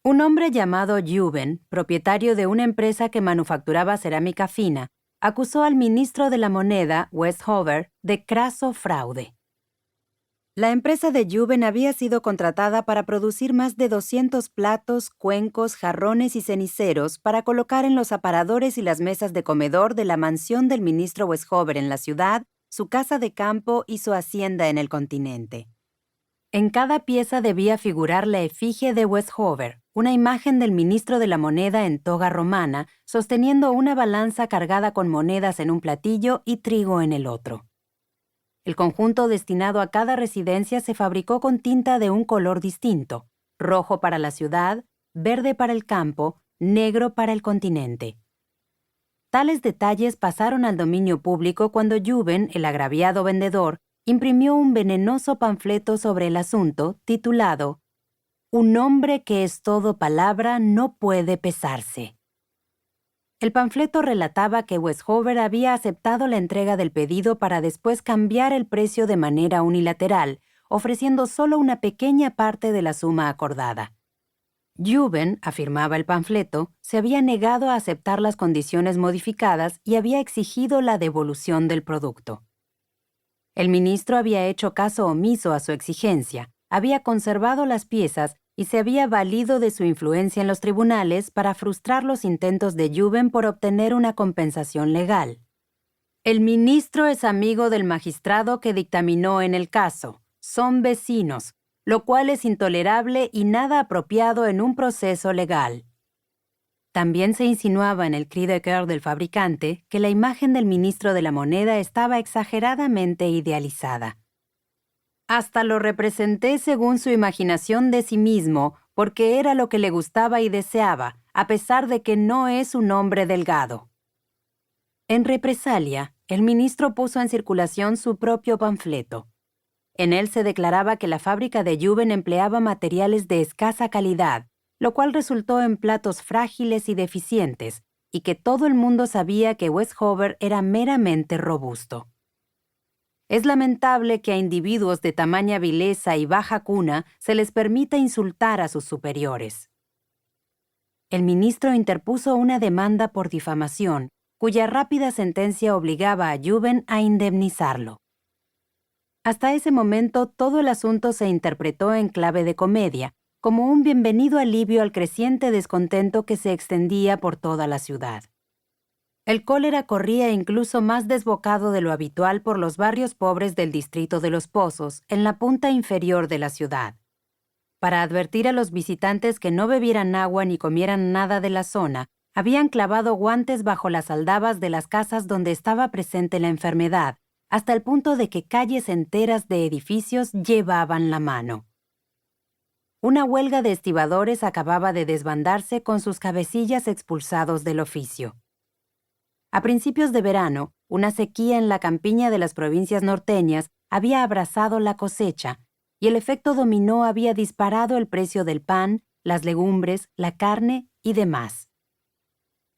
Un hombre llamado Juven, propietario de una empresa que manufacturaba cerámica fina, acusó al ministro de la Moneda, Westover, de craso fraude. La empresa de Juven había sido contratada para producir más de 200 platos, cuencos, jarrones y ceniceros para colocar en los aparadores y las mesas de comedor de la mansión del ministro Westover en la ciudad, su casa de campo y su hacienda en el continente. En cada pieza debía figurar la efigie de Westover, una imagen del ministro de la Moneda en toga romana, sosteniendo una balanza cargada con monedas en un platillo y trigo en el otro. El conjunto destinado a cada residencia se fabricó con tinta de un color distinto: rojo para la ciudad, verde para el campo, negro para el continente. Tales detalles pasaron al dominio público cuando Juven, el agraviado vendedor, imprimió un venenoso panfleto sobre el asunto titulado «Un hombre que es todo palabra no puede pesarse». El panfleto relataba que Westover había aceptado la entrega del pedido para después cambiar el precio de manera unilateral, ofreciendo solo una pequeña parte de la suma acordada. Juven, afirmaba el panfleto, se había negado a aceptar las condiciones modificadas y había exigido la devolución del producto. El ministro había hecho caso omiso a su exigencia, había conservado las piezas y se había valido de su influencia en los tribunales para frustrar los intentos de Juven por obtener una compensación legal. El ministro es amigo del magistrado que dictaminó en el caso. Son vecinos, lo cual es intolerable y nada apropiado en un proceso legal. También se insinuaba en el cri de cœur del fabricante que la imagen del ministro de la Moneda estaba exageradamente idealizada. Hasta lo representé según su imaginación de sí mismo, porque era lo que le gustaba y deseaba, a pesar de que no es un hombre delgado. En represalia, el ministro puso en circulación su propio panfleto. En él se declaraba que la fábrica de Juven empleaba materiales de escasa calidad, lo cual resultó en platos frágiles y deficientes, y que todo el mundo sabía que Westover era meramente robusto. Es lamentable que a individuos de tamaña vileza y baja cuna se les permita insultar a sus superiores. El ministro interpuso una demanda por difamación, cuya rápida sentencia obligaba a Juven a indemnizarlo. Hasta ese momento todo el asunto se interpretó en clave de comedia, como un bienvenido alivio al creciente descontento que se extendía por toda la ciudad. El cólera corría incluso más desbocado de lo habitual por los barrios pobres del distrito de Los Pozos, en la punta inferior de la ciudad. Para advertir a los visitantes que no bebieran agua ni comieran nada de la zona, habían clavado guantes bajo las aldabas de las casas donde estaba presente la enfermedad, hasta el punto de que calles enteras de edificios llevaban la mano. Una huelga de estibadores acababa de desbandarse con sus cabecillas expulsados del oficio. A principios de verano, una sequía en la campiña de las provincias norteñas había abrasado la cosecha, y el efecto dominó había disparado el precio del pan, las legumbres, la carne y demás.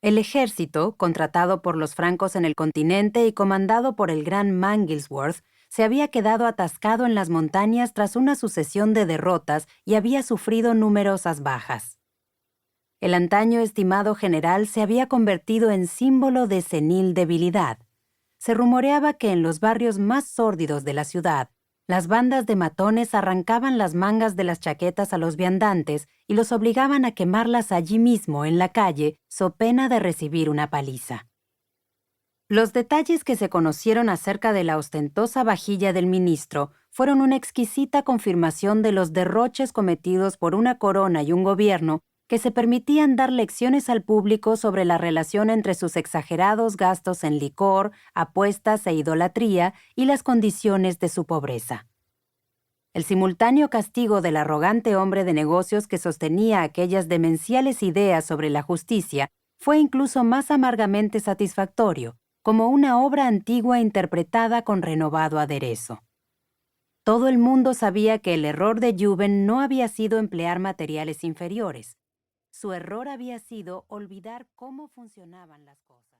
El ejército, contratado por los francos en el continente y comandado por el gran Manglesworth, se había quedado atascado en las montañas tras una sucesión de derrotas y había sufrido numerosas bajas. El antaño estimado general se había convertido en símbolo de senil debilidad. Se rumoreaba que en los barrios más sórdidos de la ciudad, las bandas de matones arrancaban las mangas de las chaquetas a los viandantes y los obligaban a quemarlas allí mismo en la calle, so pena de recibir una paliza. Los detalles que se conocieron acerca de la ostentosa vajilla del ministro fueron una exquisita confirmación de los derroches cometidos por una corona y un gobierno que se permitían dar lecciones al público sobre la relación entre sus exagerados gastos en licor, apuestas e idolatría y las condiciones de su pobreza. El simultáneo castigo del arrogante hombre de negocios que sostenía aquellas demenciales ideas sobre la justicia fue incluso más amargamente satisfactorio, como una obra antigua interpretada con renovado aderezo. Todo el mundo sabía que el error de Juven no había sido emplear materiales inferiores. Su error había sido olvidar cómo funcionaban las cosas.